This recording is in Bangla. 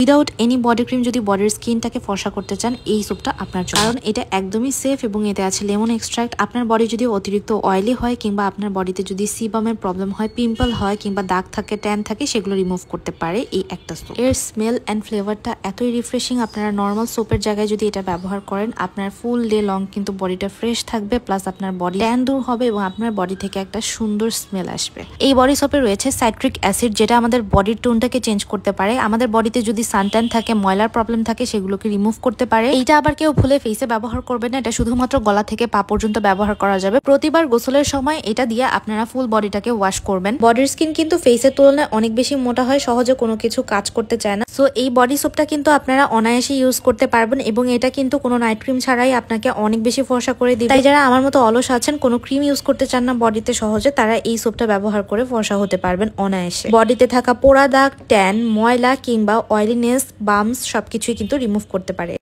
উইদাউট এনি বডি ক্রিম যদি বডির স্কিনটাকে ফর্সা করতে চান এই সোপটা আপনার জন্য, কারণ এটা একদমই সেফ এবং এতে আছে লেমন এক্সট্রাক্ট। আপনার বডি যদি অতিরিক্ত অয়েলি হয় কিংবা আপনার বডিতে যদি সিবামের প্রবলেম হয়, পিম্পল হয় কিংবা দাগ থাকে, ট্যান থাকে, সেগুলো রিমুভ করতে পারে এই একটা সোপ। এর স্মেল অ্যান্ড ফ্লেভারটা এতই রিফ্রেশিং, আপনারা নর্মাল সোপের জায়গায় যদি এটা ব্যবহার করেন আপনার ফুল ডে লং কিন্তু বডিটা ফ্রেশ থাকবে, প্লাস আপনার বডি ট্যান দূর হবে এবং আপনার বডি থেকে একটা সুন্দর স্মেল আসবে। এই বডি সোপে রয়েছে সাইট্রিক অ্যাসিড, যেটা আমাদের বডির টোনটাকে চেঞ্জ করতে পারে। আমাদের বডিতে যদি সানট্যান থাকে, ময়লার প্রবলেম থাকে, সেগুলোকে রিমুভ করতে পারে। এইটা আবার কেউ ভুলে ফেসে ব্যবহার করবেন না, এটা শুধুমাত্র গলা থেকে পা পর্যন্ত ব্যবহার করা যাবে। প্রতিবার গোসলের সময় এটা দিয়ে আপনারা ফুল বডিটাকে ওয়াশ করবেন। বডির স্কিন কিন্তু ফেসের তুলনায় অনেক বেশি মোটা হয়, সহজে কোনো কিছু কাজ করতে চায় না। সো এই বডি সোপটা কিন্তু আপনারা অনায়াসে ইউজ করতে পারবেন এবং এটা কিন্তু কোনো নাইট ক্রিম ছাড়াই আপনাকে অনেক বেশি ফর্সা করে দিবে। তাই যারা আমার মতো অলস আছেন, কোনো ক্রিম ইউজ করতে চান না বডিতে সহজে, তারা এই সোপটা ব্যবহার করে ফর্সা হতে পারবেন অনায়াসে। বডিতে থাকা পোড়া দাগ, ট্যান, ময়লা কিংবা অয়েলিনেস, বামস সবকিছুই কিন্তু রিমুভ করতে পারে।